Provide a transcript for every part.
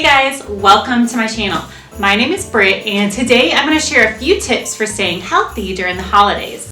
Hey guys, welcome to my channel. My name is Britt and today I'm going to share a few tips for staying healthy during the holidays.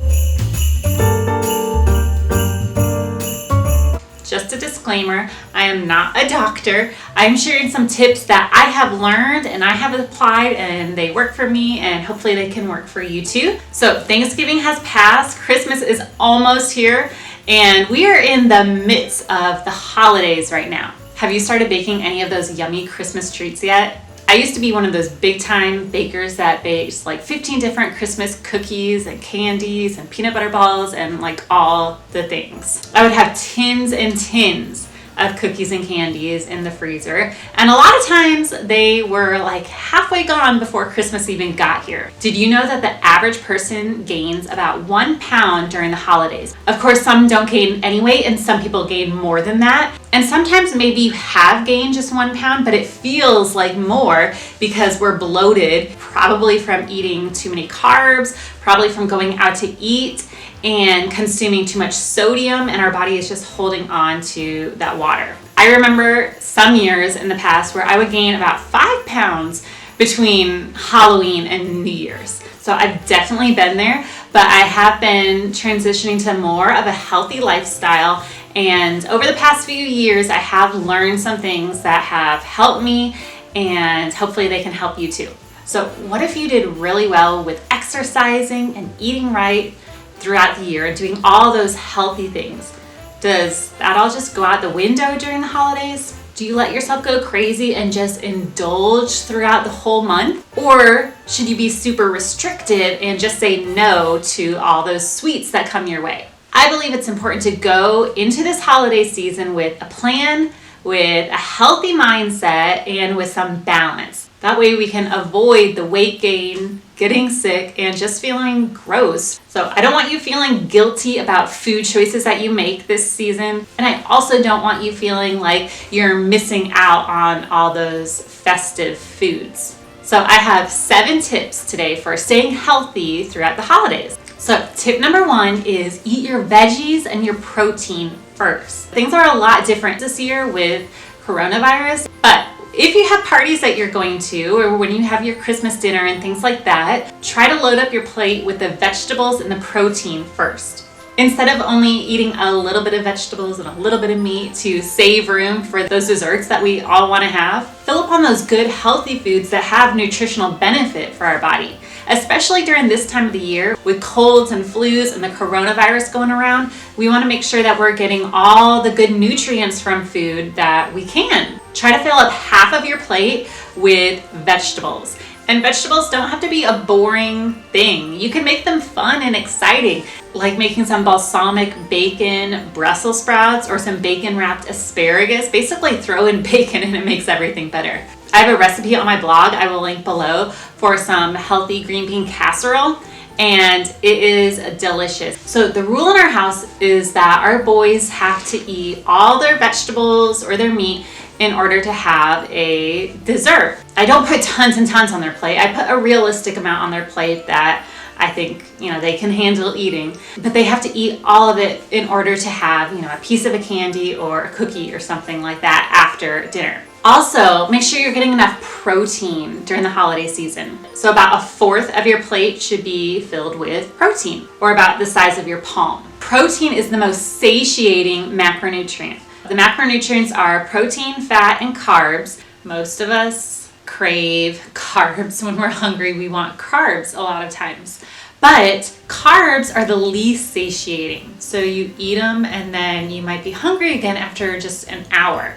Just a disclaimer, I am not a doctor. I'm sharing some tips that I have learned and I have applied and they work for me and hopefully they can work for you too. So Thanksgiving has passed, Christmas is almost here, and we are in the midst of the holidays right now. Have you started baking any of those yummy Christmas treats yet? I used to be one of those big time bakers that bakes like 15 different Christmas cookies and candies and peanut butter balls and like all the things. I would have tins and tins of cookies and candies in the freezer, and a lot of times they were like halfway gone before Christmas even got here. Did you know that the average person gains about 1 pound during the holidays? Of course, some don't gain any weight and some people gain more than that. And sometimes maybe you have gained just 1 pound, but it feels like more because we're bloated, probably from eating too many carbs, probably from going out to eat and consuming too much sodium, and our body is just holding on to that water. I remember some years in the past where I would gain about 5 pounds between Halloween and New Year's. So I've definitely been there, but I have been transitioning to more of a healthy lifestyle. And over the past few years, I have learned some things that have helped me, and hopefully they can help you too. So what if you did really well with exercising and eating right throughout the year and doing all those healthy things? Does that all just go out the window during the holidays? Do you let yourself go crazy and just indulge throughout the whole month? Or should you be super restrictive and just say no to all those sweets that come your way? I believe it's important to go into this holiday season with a plan, with a healthy mindset, and with some balance. That way we can avoid the weight gain, getting sick, and just feeling gross. So I don't want you feeling guilty about food choices that you make this season. And I also don't want you feeling like you're missing out on all those festive foods. So I have 7 tips today for staying healthy throughout the holidays. So tip number 1 is eat your veggies and your protein first. Things are a lot different this year with coronavirus, but if you have parties that you're going to, or when you have your Christmas dinner and things like that, try to load up your plate with the vegetables and the protein first. Instead of only eating a little bit of vegetables and a little bit of meat to save room for those desserts that we all want to have, fill up on those good healthy foods that have nutritional benefit for our body. Especially during this time of the year with colds and flus and the coronavirus going around, we want to make sure that we're getting all the good nutrients from food that we can. Try to fill up half of your plate with vegetables. And vegetables don't have to be a boring thing. You can make them fun and exciting, like making some balsamic bacon Brussels sprouts or some bacon wrapped asparagus. Basically throw in bacon and it makes everything better. I have a recipe on my blog I will link below for some healthy green bean casserole, and it is delicious. So the rule in our house is that our boys have to eat all their vegetables or their meat in order to have a dessert. I don't put tons and tons on their plate. I put a realistic amount on their plate that I think, they can handle eating, but they have to eat all of it in order to have, a piece of a candy or a cookie or something like that after dinner. Also, make sure you're getting enough protein during the holiday season. So about 1/4 of your plate should be filled with protein, or about the size of your palm. Protein is the most satiating macronutrient. The macronutrients are protein, fat, and carbs. Most of us crave carbs when we're hungry. We want carbs a lot of times. But carbs are the least satiating. So you eat them and then you might be hungry again after just an hour.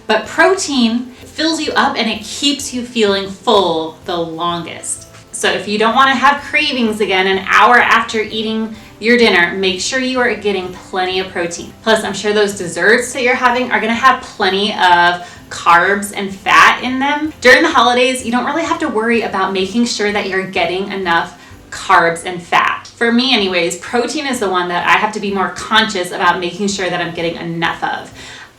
But protein fills you up and it keeps you feeling full the longest. So if you don't want to have cravings again an hour after eating your dinner, make sure you are getting plenty of protein. Plus, I'm sure those desserts that you're having are going to have plenty of carbs and fat in them. During the holidays, you don't really have to worry about making sure that you're getting enough carbs and fat. For me anyways, protein is the one that I have to be more conscious about making sure that I'm getting enough of.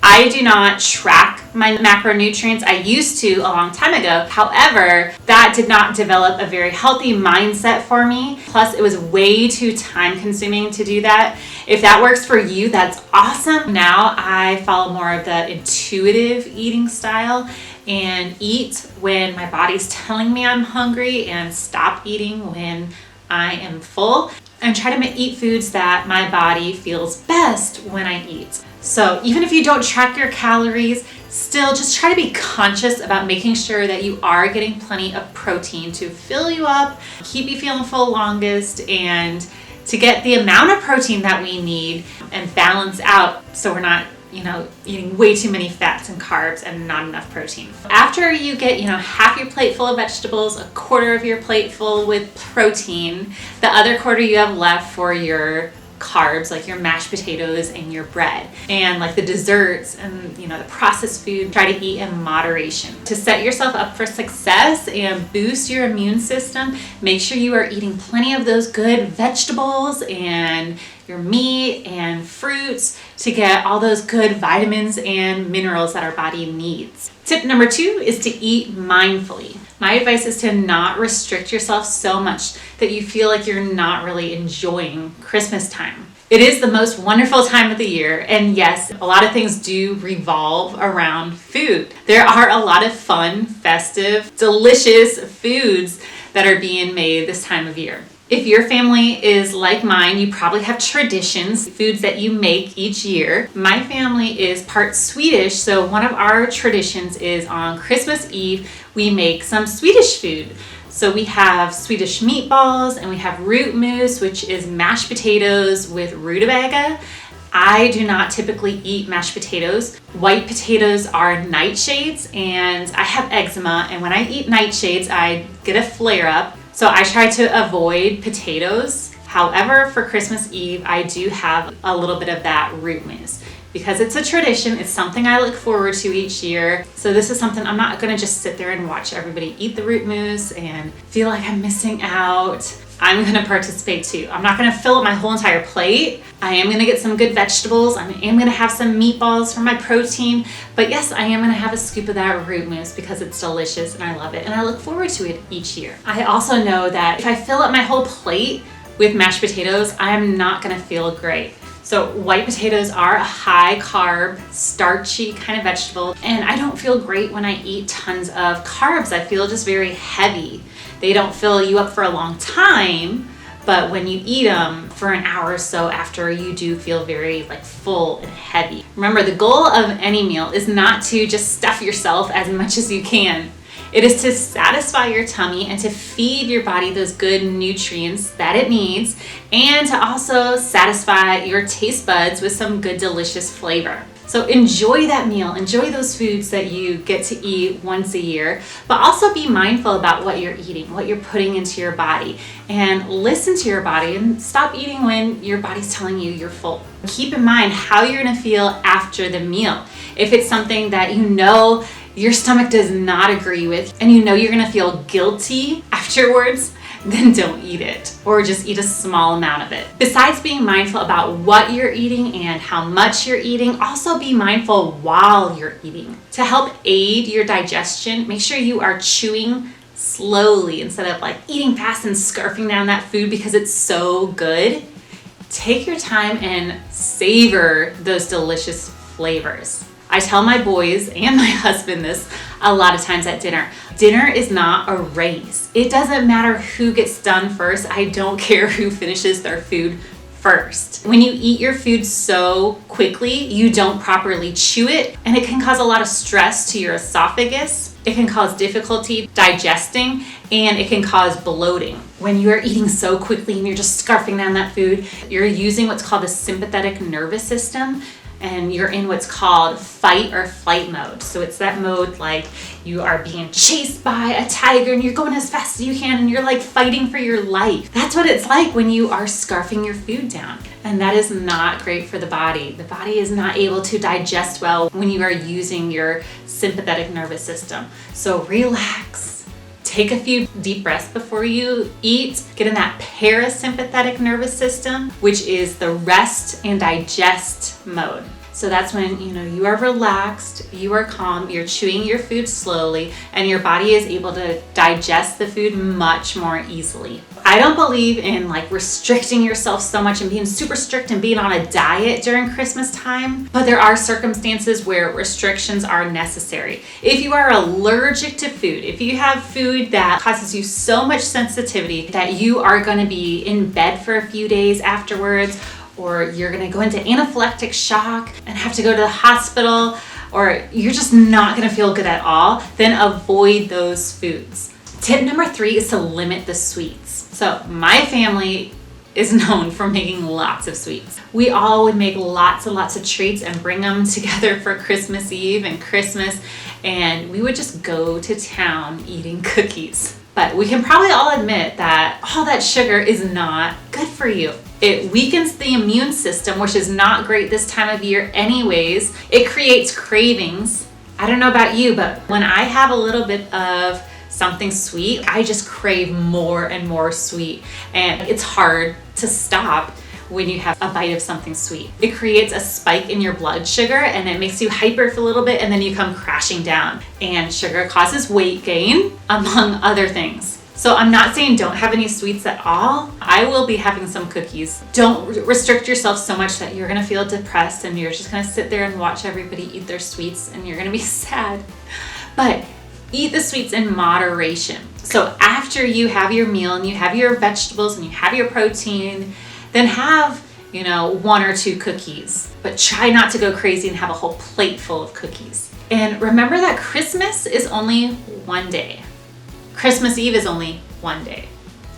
I do not track my macronutrients. I used to a long time ago. However, that did not develop a very healthy mindset for me. Plus, it was way too time consuming to do that. If that works for you, that's awesome. Now I follow more of the intuitive eating style, and eat when my body's telling me I'm hungry and stop eating when I am full, and try to eat foods that my body feels best when I eat. So even if you don't track your calories, still just try to be conscious about making sure that you are getting plenty of protein to fill you up, keep you feeling full longest, and to get the amount of protein that we need and balance out so we're not eating way too many fats and carbs and not enough protein. After you get, half your plate full of vegetables, a quarter of your plate full with protein, the other quarter you have left for your carbs, like your mashed potatoes and your bread, and like the desserts and the processed food. Try to eat in moderation to set yourself up for success and boost your immune system. Make sure you are eating plenty of those good vegetables and your meat and fruits to get all those good vitamins and minerals that our body needs. Tip number 2 is to eat mindfully. My advice is to not restrict yourself so much that you feel like you're not really enjoying Christmas time. It is the most wonderful time of the year, and yes, a lot of things do revolve around food. There are a lot of fun, festive, delicious foods that are being made this time of year. If your family is like mine, you probably have traditions, foods that you make each year. My family is part Swedish, so one of our traditions is on Christmas Eve, we make some Swedish food. So we have Swedish meatballs and we have rootmos, which is mashed potatoes with rutabaga. I do not typically eat mashed potatoes. White potatoes are nightshades, and I have eczema, and when I eat nightshades, I get a flare up. So I try to avoid potatoes. However, for Christmas Eve, I do have a little bit of that rootmos because it's a tradition. It's something I look forward to each year. So this is something I'm not gonna just sit there and watch everybody eat the rootmos and feel like I'm missing out. I'm gonna participate too. I'm not gonna fill up my whole entire plate. I am gonna get some good vegetables. I am gonna have some meatballs for my protein. But yes, I am gonna have a scoop of that rootmos because it's delicious and I love it. And I look forward to it each year. I also know that if I fill up my whole plate with mashed potatoes, I'm not gonna feel great. So white potatoes are a high carb, starchy kind of vegetable. And I don't feel great when I eat tons of carbs. I feel just very heavy. They don't fill you up for a long time, but when you eat them for an hour or so after, you do feel very full and heavy. Remember, the goal of any meal is not to just stuff yourself as much as you can. It is to satisfy your tummy and to feed your body those good nutrients that it needs, and to also satisfy your taste buds with some good, delicious flavor. So enjoy that meal, enjoy those foods that you get to eat once a year, but also be mindful about what you're eating, what you're putting into your body, and listen to your body and stop eating when your body's telling you you're full. Keep in mind how you're gonna feel after the meal. If it's something that your stomach does not agree with, and you're gonna feel guilty afterwards, then don't eat it, or just eat a small amount of it. Besides being mindful about what you're eating and how much you're eating, also be mindful while you're eating. To help aid your digestion, make sure you are chewing slowly instead of eating fast and scarfing down that food because it's so good. Take your time and savor those delicious flavors. I tell my boys and my husband this a lot of times at dinner. Dinner is not a race. It doesn't matter who gets done first. I don't care who finishes their food first. When you eat your food so quickly, you don't properly chew it, and it can cause a lot of stress to your esophagus. It can cause difficulty digesting, and it can cause bloating. When you are eating so quickly and you're just scarfing down that food, you're using what's called the sympathetic nervous system, and you're in what's called fight or flight mode. So it's that mode you are being chased by a tiger and you're going as fast as you can and you're fighting for your life. That's what it's like when you are scarfing your food down. And that is not great for the body. The body is not able to digest well when you are using your sympathetic nervous system. So relax. Take a few deep breaths before you eat. Get in that parasympathetic nervous system, which is the rest and digest mode. So that's when, you are relaxed, you are calm, you're chewing your food slowly, and your body is able to digest the food much more easily. I don't believe in restricting yourself so much and being super strict and being on a diet during Christmas time, but there are circumstances where restrictions are necessary. If you are allergic to food, if you have food that causes you so much sensitivity that you are going to be in bed for a few days afterwards, or you're going to go into anaphylactic shock and have to go to the hospital, or you're just not going to feel good at all, then avoid those foods. Tip number 3 is to limit the sweets. So my family is known for making lots of sweets. We all would make lots and lots of treats and bring them together for Christmas Eve and Christmas, and we would just go to town eating cookies. But we can probably all admit that all that sugar is not good for you. It weakens the immune system, which is not great this time of year anyways. It creates cravings. I don't know about you, but when I have a little bit of something sweet, I just crave more and more sweet. And it's hard to stop when you have a bite of something sweet. It creates a spike in your blood sugar and it makes you hyper for a little bit, and then you come crashing down. And sugar causes weight gain, among other things. So I'm not saying don't have any sweets at all. I will be having some cookies. Don't restrict yourself so much that you're gonna feel depressed and you're just gonna sit there and watch everybody eat their sweets and you're gonna be sad. But eat the sweets in moderation. So after you have your meal and you have your vegetables and you have your protein, then have, 1 or 2 cookies. But try not to go crazy and have a whole plate full of cookies. And remember that Christmas is only one day. Christmas Eve is only one day.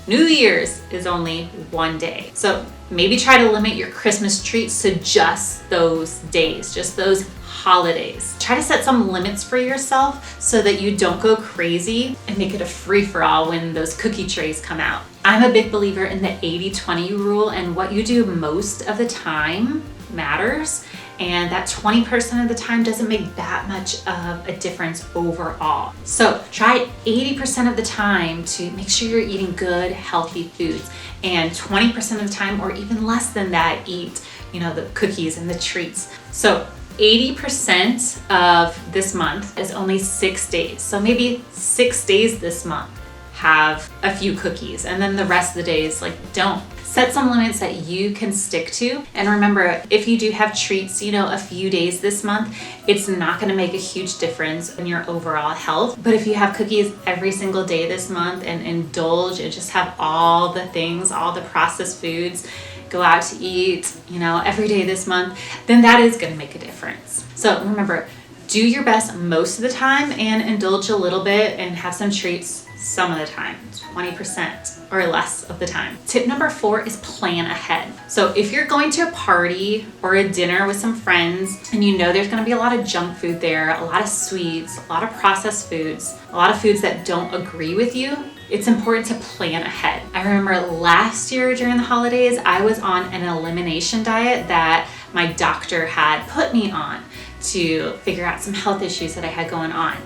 New Year's is only one day. So maybe try to limit your Christmas treats to just those days, just those holidays. Try to set some limits for yourself so that you don't go crazy and make it a free-for-all when those cookie trays come out. I'm a big believer in the 80-20 rule, and what you do most of the time matters, and that 20% of the time doesn't make that much of a difference overall. So try 80% of the time to make sure you're eating good, healthy foods, and 20% of the time, or even less than that, eat, the cookies and the treats. So 80% of this month is only 6 days. So maybe 6 days this month have a few cookies, and then the rest of the days, don't. Set some limits that you can stick to. And remember, if you do have treats, a few days this month, it's not going to make a huge difference in your overall health. But if you have cookies every single day this month and indulge and just have all the things, all the processed foods, go out to eat, every day this month, then that is going to make a difference. So remember, do your best most of the time and indulge a little bit and have some treats some of the time, 20% or less of the time. Tip number 4 is plan ahead. So if you're going to a party or a dinner with some friends and there's going to be a lot of junk food there, a lot of sweets, a lot of processed foods, a lot of foods that don't agree with you, it's important to plan ahead. I remember last year during the holidays, I was on an elimination diet that my doctor had put me on to figure out some health issues that I had going on.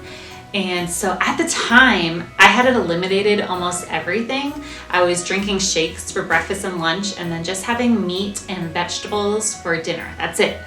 And so at the time, I had eliminated almost everything. I was drinking shakes for breakfast and lunch, and then just having meat and vegetables for dinner. That's it.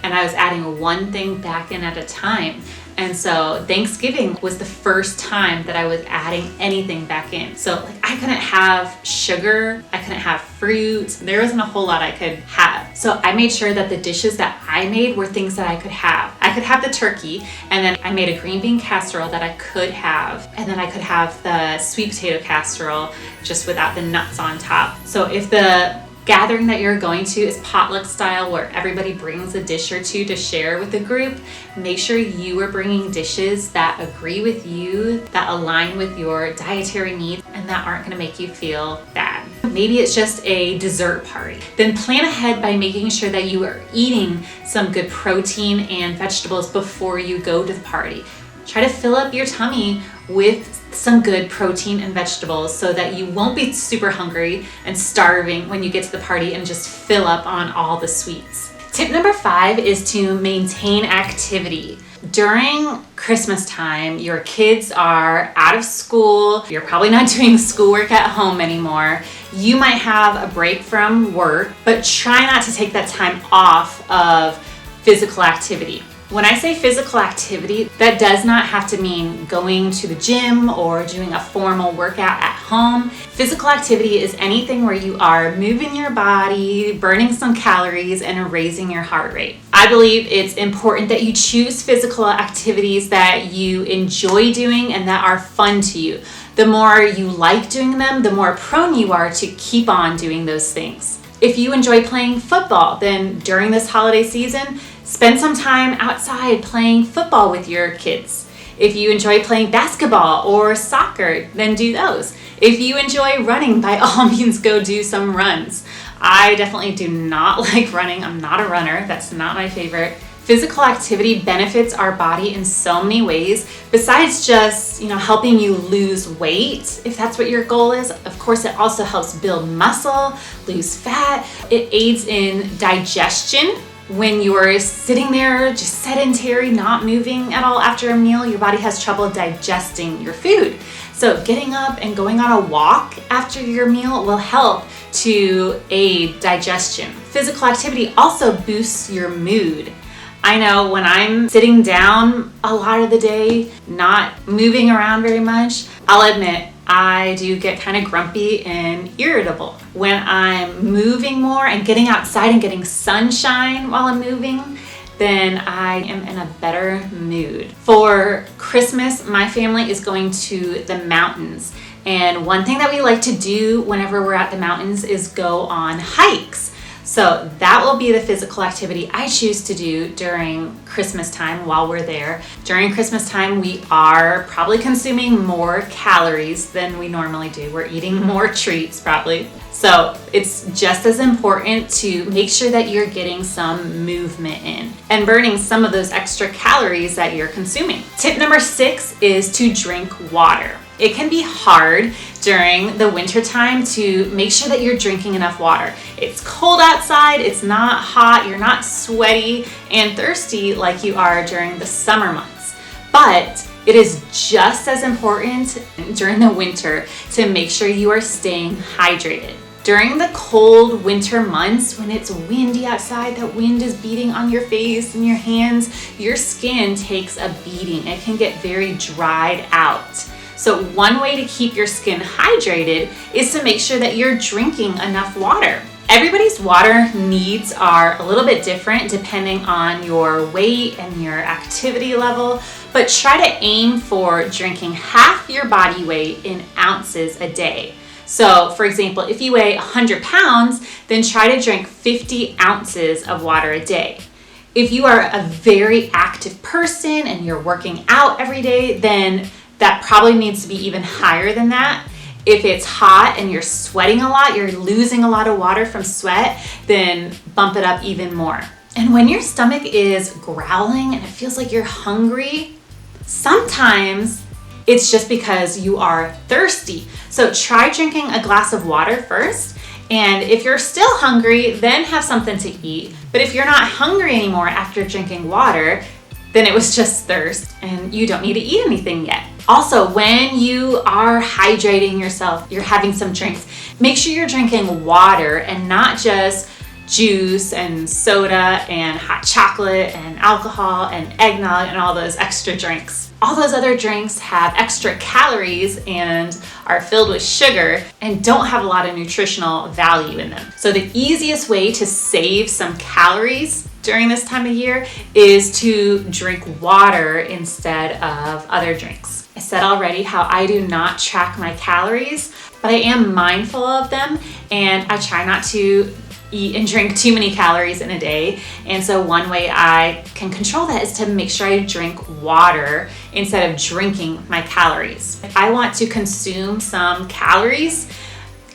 And I was adding one thing back in at a time. And so Thanksgiving was the first time that I was adding anything back in. So I couldn't have sugar, I couldn't have fruit. There wasn't a whole lot I could have. So I made sure that the dishes that I made were things that I could have. I could have the turkey, and then I made a green bean casserole that I could have. And then I could have the sweet potato casserole just without the nuts on top. So if the gathering that you're going to is potluck style, where everybody brings a dish or two to share with the group, make sure you are bringing dishes that agree with you, that align with your dietary needs, and that aren't going to make you feel bad. Maybe it's just a dessert party. Then plan ahead by making sure that you are eating some good protein and vegetables before you go to the party. Try to fill up your tummy with some good protein and vegetables so that you won't be super hungry and starving when you get to the party and just fill up on all the sweets. Tip number 5 is to maintain activity. During Christmas time, your kids are out of school. You're probably not doing schoolwork at home anymore. You might have a break from work, but try not to take that time off of physical activity. When I say physical activity, that does not have to mean going to the gym or doing a formal workout at home. Physical activity is anything where you are moving your body, burning some calories, and raising your heart rate. I believe it's important that you choose physical activities that you enjoy doing and that are fun to you. The more you like doing them, the more prone you are to keep on doing those things. If you enjoy playing football, then during this holiday season, spend some time outside playing football with your kids. If you enjoy playing basketball or soccer, then do those. If you enjoy running, by all means, go do some runs. I definitely do not like running. I'm not a runner. That's not my favorite. Physical activity benefits our body in so many ways. Besides just, helping you lose weight, if that's what your goal is. Of course, it also helps build muscle, lose fat. It aids in digestion. When you're sitting there just sedentary, not moving at all after a meal, your body has trouble digesting your food. So getting up and going on a walk after your meal will help to aid digestion. Physical activity also boosts your mood. I know when I'm sitting down a lot of the day, not moving around very much, I'll admit I do get kind of grumpy and irritable. When I'm moving more and getting outside and getting sunshine while I'm moving, then I am in a better mood. For Christmas, my family is going to the mountains. And one thing that we like to do whenever we're at the mountains is go on hikes. So that will be the physical activity I choose to do during Christmas time while we're there. During Christmas time, we are probably consuming more calories than we normally do. We're eating more treats probably. So it's just as important to make sure that you're getting some movement in and burning some of those extra calories that you're consuming. Tip number 6 is to drink water. It can be hard during the winter time to make sure that you're drinking enough water. It's cold outside, it's not hot, you're not sweaty and thirsty like you are during the summer months. But it is just as important during the winter to make sure you are staying hydrated. During the cold winter months, when it's windy outside, that wind is beating on your face and your hands, your skin takes a beating. It can get very dried out. So one way to keep your skin hydrated is to make sure that you're drinking enough water. Everybody's water needs are a little bit different depending on your weight and your activity level, but try to aim for drinking half your body weight in ounces a day. So for example, if you weigh 100 pounds, then try to drink 50 ounces of water a day. If you are a very active person and you're working out every day, then that probably needs to be even higher than that. If it's hot and you're sweating a lot, you're losing a lot of water from sweat, then bump it up even more. And when your stomach is growling and it feels like you're hungry, sometimes it's just because you are thirsty. So try drinking a glass of water first. And if you're still hungry, then have something to eat. But if you're not hungry anymore after drinking water, then it was just thirst and you don't need to eat anything yet. Also, when you are hydrating yourself, you're having some drinks, make sure you're drinking water and not just juice and soda and hot chocolate and alcohol and eggnog and all those extra drinks. All those other drinks have extra calories and are filled with sugar and don't have a lot of nutritional value in them. So the easiest way to save some calories during this time of year is to drink water instead of other drinks. I said already how I do not track my calories, but I am mindful of them and I try not to eat and drink too many calories in a day. And so one way I can control that is to make sure I drink water instead of drinking my calories. If I want to consume some calories,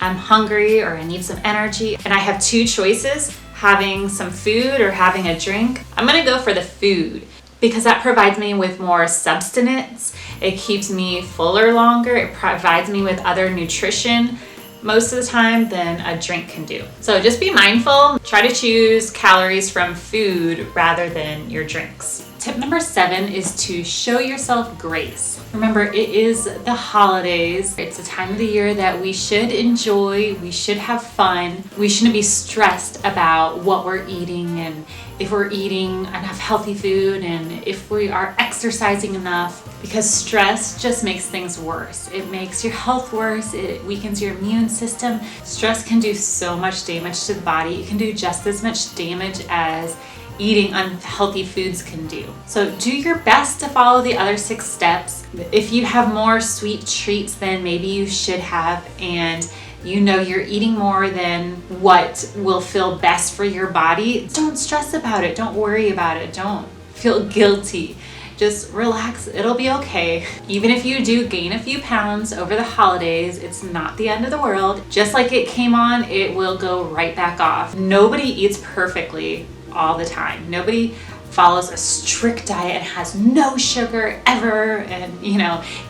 I'm hungry or I need some energy, and I have two choices, having some food or having a drink, I'm gonna go for the food because that provides me with more substance. It keeps me fuller longer. It provides me with other nutrition most of the time than a drink can do. So just be mindful. Try to choose calories from food rather than your drinks. Tip number 7 is to show yourself grace. Remember, it is the holidays. It's a time of the year that we should enjoy, we should have fun. We shouldn't be stressed about what we're eating and if we're eating enough healthy food and if we are exercising enough, because stress just makes things worse. It makes your health worse, it weakens your immune system. Stress can do so much damage to the body. It can do just as much damage as eating unhealthy foods can do. So do your best to follow the other 6 steps. If you have more sweet treats than maybe you should have, and you know you're eating more than what will feel best for your body, don't stress about it. Don't worry about it. Don't feel guilty. Just relax, it'll be okay. Even if you do gain a few pounds over the holidays, it's not the end of the world. Just like it came on, it will go right back off. Nobody eats perfectly all the time. Nobody follows a strict diet and has no sugar ever and,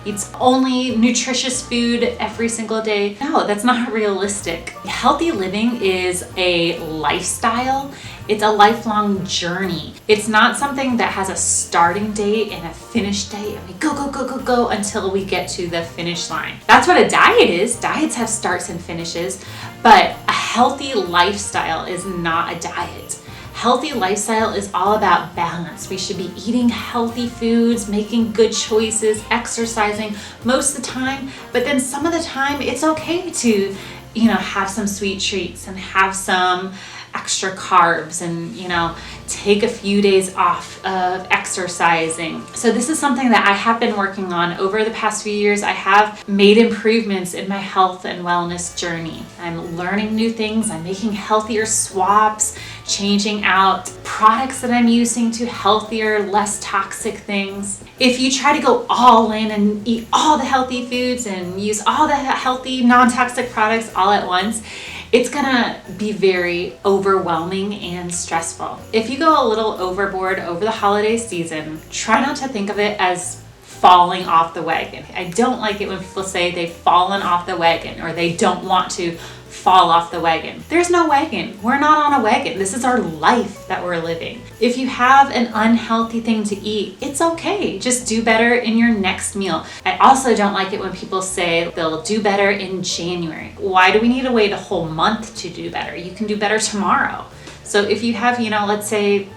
eats only nutritious food every single day. No, that's not realistic. Healthy living is a lifestyle. It's a lifelong journey. It's not something that has a starting date and a finish date and we go until we get to the finish line. That's what a diet is. Diets have starts and finishes, but a healthy lifestyle is not a diet. Healthy lifestyle is all about balance. We should be eating healthy foods, making good choices, exercising most of the time, but then some of the time it's okay to, have some sweet treats and have some extra carbs and, take a few days off of exercising. So this is something that I have been working on over the past few years. I have made improvements in my health and wellness journey. I'm learning new things. I'm making healthier swaps, changing out products that I'm using to healthier, less toxic things. If you try to go all in and eat all the healthy foods and use all the healthy, non-toxic products all at once, it's gonna be very overwhelming and stressful. If you go a little overboard over the holiday season, try not to think of it as falling off the wagon. I don't like it when people say they've fallen off the wagon or they don't want to fall off the wagon. There's no wagon. We're not on a wagon. This is our life that we're living. If you have an unhealthy thing to eat, it's okay. Just do better in your next meal. I also don't like it when people say they'll do better in January. Why do we need to wait a whole month to do better? You can do better tomorrow. So if you have, let's say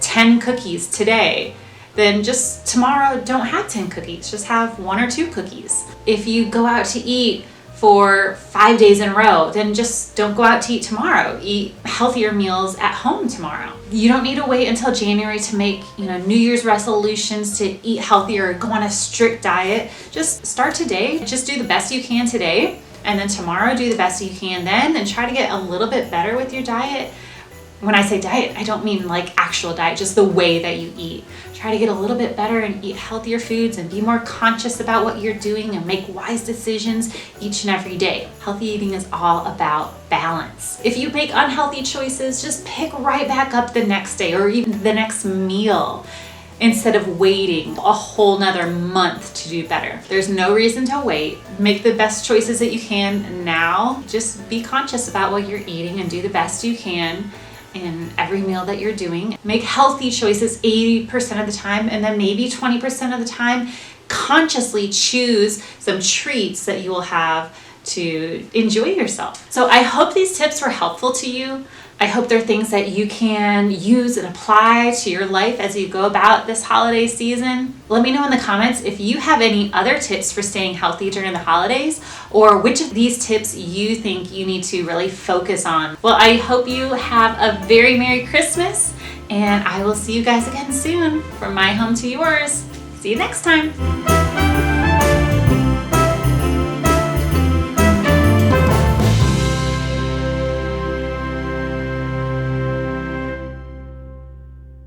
10 cookies today, then just tomorrow don't have 10 cookies. Just have 1 or 2 cookies. If you go out to eat for 5 days in a row, then just don't go out to eat tomorrow. Eat healthier meals at home tomorrow. You don't need to wait until January to make, New Year's resolutions to eat healthier or go on a strict diet. Just start today. Just do the best you can today. And then tomorrow, do the best you can then and try to get a little bit better with your diet. When I say diet, I don't mean like actual diet, just the way that you eat. Try to get a little bit better and eat healthier foods and be more conscious about what you're doing and make wise decisions each and every day. Healthy eating is all about balance. If you make unhealthy choices, just pick right back up the next day or even the next meal instead of waiting a whole nother month to do better. There's no reason to wait. Make the best choices that you can now. Just be conscious about what you're eating and do the best you can in every meal that you're doing. Make healthy choices 80% of the time, and then maybe 20% of the time, consciously choose some treats that you will have to enjoy yourself. So I hope these tips were helpful to you. I hope they're things that you can use and apply to your life as you go about this holiday season. Let me know in the comments if you have any other tips for staying healthy during the holidays, or which of these tips you think you need to really focus on. Well, I hope you have a very Merry Christmas, and I will see you guys again soon. From my home to yours. See you next time.